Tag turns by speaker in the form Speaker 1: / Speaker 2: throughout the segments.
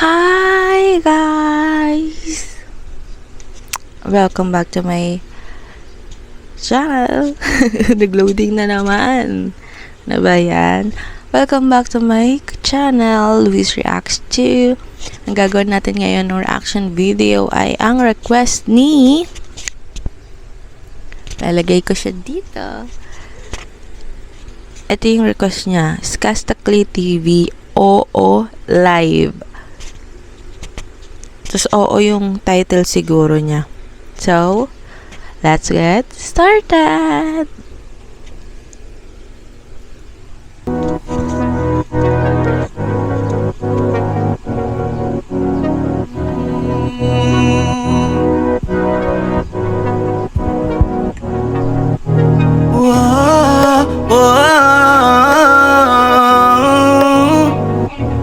Speaker 1: Hi guys! Welcome back to my channel. Nag-loading na naman. Ano ba yan? Welcome back to my channel, Luis Reacts 2. Ang gagawin natin ngayon ng reaction video ay ang request ni... Lalagay ko siya dito. Ito yung request niya. Skastakli TV Oo Live. Tapos oo yung title siguro niya. So, let's get started!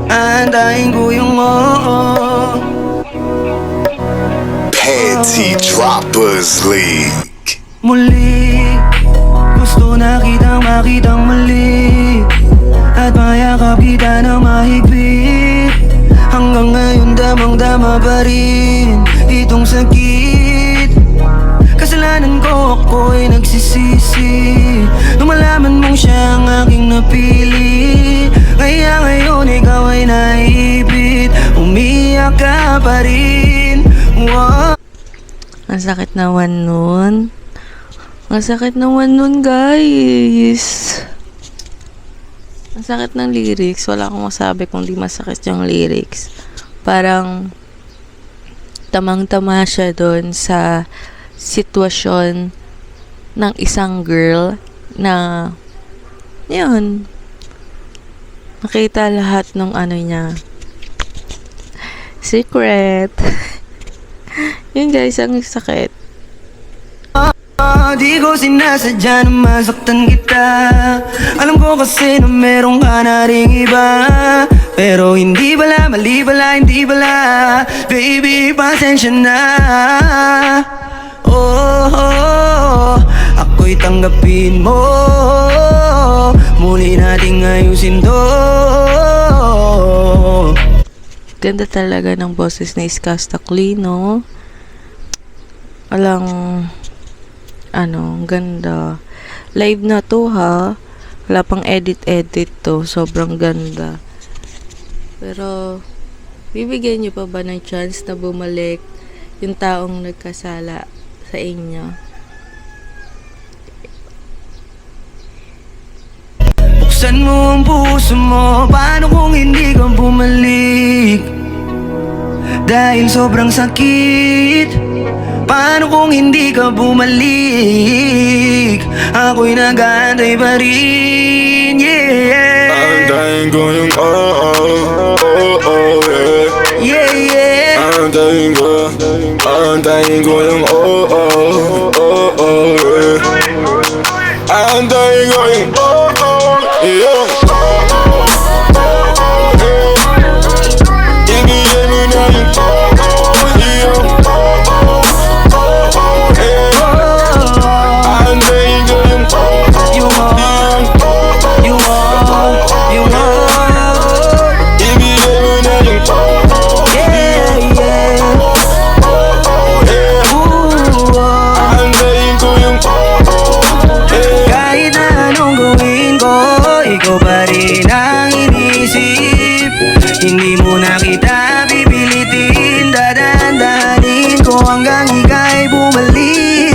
Speaker 2: Andahin ko yung
Speaker 3: Panty Droppers League.
Speaker 2: muli. Gusto na kitang makitang muli at mayakap kita na mahigpit. Hanggang ngayon damang-dama pa rin itong sakit. Kasalanan ko, ako'y nagsisisi nung malaman mong siya ang aking napili. Kaya ngayon ikaw ay naipit, umiyak ka pa rin. Wow.
Speaker 1: Ang sakit naman nun. Ang sakit naman nun, guys. Ang sakit ng lyrics. Wala akong masabi kung di masakit yung lyrics. Parang tamang-tama siya dun sa sitwasyon ng isang girl na yun, nakita lahat ng ano niya. Secret. Yun guys, ang sakit.
Speaker 2: Di ko sinasadya na masaktan kita. Alam ko kasi na meron ka na ring iba. Pero hindi bala, mali bala, hindi bala. Baby, pasensya na. Ako'y tanggapin mo. Muli nating ayusin to.
Speaker 1: Ganda talaga ng boses ni Skastakli, no? Ang ganda. Live na to, ha? Wala pang edit-edit to. Sobrang ganda. Pero, bibigyan niyo pa ba ng chance na bumalik yung taong nagkasala sa inyo?
Speaker 2: Buksan mo ang puso mo. Paano kung hindi ka bumalik? Dahil sobrang sakit. Paano kung hindi ka bumalik? Ako'y nag-aantay pa rin, yeah.
Speaker 3: Antayin ko yung
Speaker 2: Yeah, yeah.
Speaker 3: Antayin ko yung Antayin ko yung ibigay mo na yung Antayin ko yung ibigay mo na yung Antayin ko yung
Speaker 2: Kahit na anong gawin ko, ikaw pa rin ang inisip. Hindi mo na kita pipilitin. Dadandanin ko hanggang ika'y bumalik.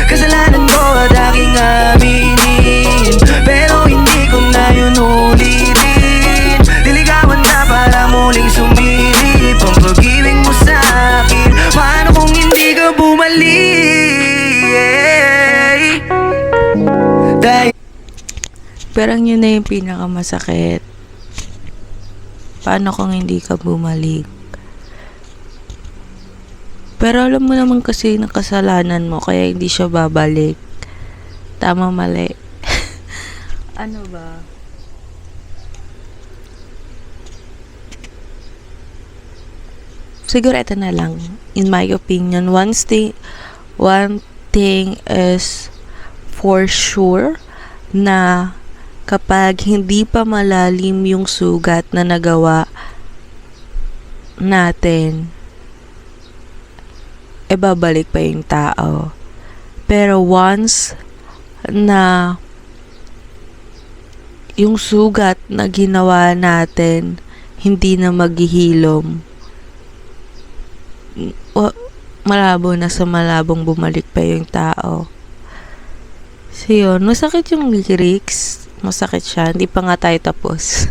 Speaker 2: Kasalanan ko at aking aminin, pero hindi ko na yun ulitin. Diligawan na para muling sumilip ang pag-ibig mo sa akin. Paano kung hindi ka bumalik? Dahil
Speaker 1: Pero yun na yung pinakamasakit. Paano kung hindi ka bumalik? Pero alam mo naman kasi na kasalanan mo, kaya hindi siya babalik. Tama, mali. Ano ba? Siguro ito na lang. In my opinion, one thing is for sure na kapag hindi pa malalim yung sugat na nagawa natin, babalik pa yung tao. Pero once na yung sugat na ginawa natin hindi na maghihilom, malabo na sa malabong bumalik pa yung tao. So yun, masakit yung lyrics. Masakit siya. Hindi pa nga tayo tapos.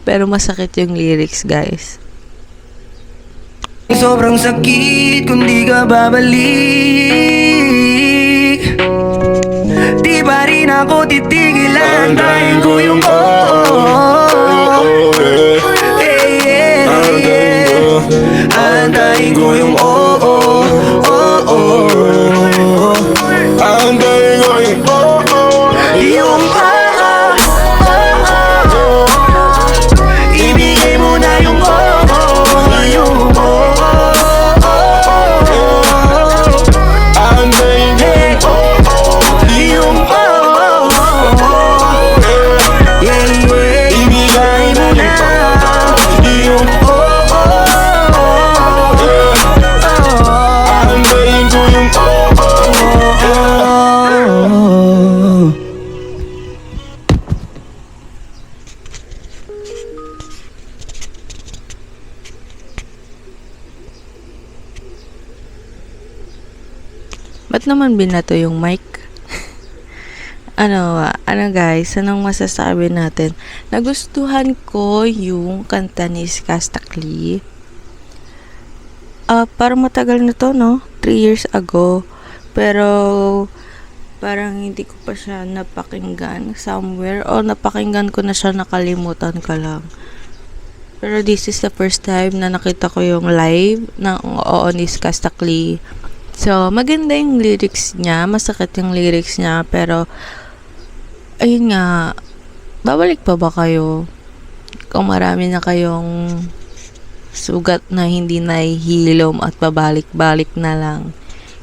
Speaker 1: Pero masakit yung lyrics, guys.
Speaker 2: Sobrang sakit kung di ka babalik. Di pa rin ako titigilan. Antayin ko yung antayin ko yung
Speaker 3: Antayin ko yung
Speaker 2: yung ibigay mo na yung yung
Speaker 3: Antayin ko
Speaker 2: yung ibigay mo na yung
Speaker 3: Antayin ko yung
Speaker 1: Ba't naman binato yung mic? ano guys, anong masasabi natin? Nagustuhan ko yung kanta ni Skastakli. Parang matagal na to, no? 3 years ago. Pero parang hindi ko pa siya napakinggan somewhere. O napakinggan ko na siya, nakalimutan ka lang. Pero this is the first time na nakita ko yung live ng Oo ni Skastakli. So, maganda yung lyrics niya. Masakit yung lyrics niya. Pero, ayun nga, babalik pa ba kayo? Kung marami na kayong sugat na hindi nahihilom at pabalik-balik na lang.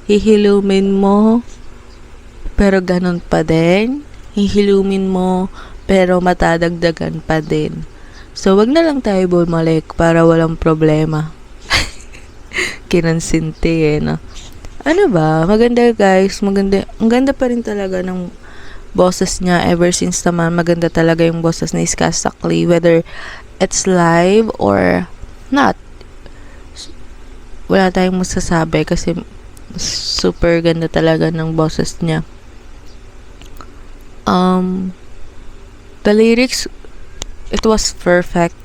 Speaker 1: Hihilumin mo, pero ganun pa din. Hihilumin mo, pero matadagdagan pa din. So, wag na lang tayo bumalik para walang problema. Kinansinti no? Ano ba? Maganda guys. Maganda. Ang ganda pa rin talaga ng boses niya ever since naman. Maganda talaga yung boses ni Skastakli. Whether it's live or not. Wala tayong masasabi kasi super ganda talaga ng boses niya. The lyrics, it was perfect.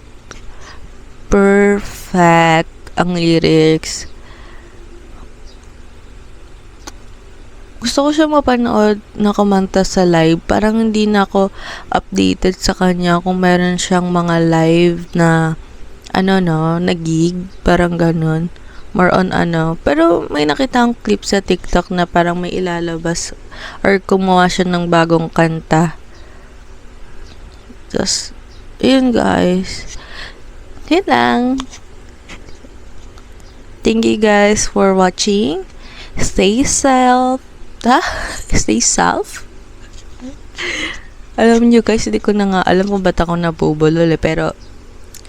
Speaker 1: Perfect ang lyrics. Gusto ko siya mapanood na kumanta sa live. Parang hindi na ako updated sa kanya kung meron siyang mga live na na gig. Parang ganun. More on Pero may nakita akong clip sa TikTok na parang may ilalabas or kumuha siya ng bagong kanta. Just, yun guys. Yun lang. Thank you guys for watching. Stay safe. Stay safe? Alam nyo guys, hindi ko na nga alam kung ba't ako nabubulol pero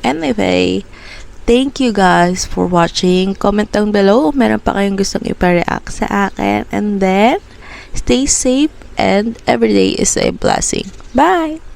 Speaker 1: anyway, thank you guys for watching. Comment down below kung meron pa kayong gustong ipa-react sa akin, and then stay safe and every day is a blessing. Bye!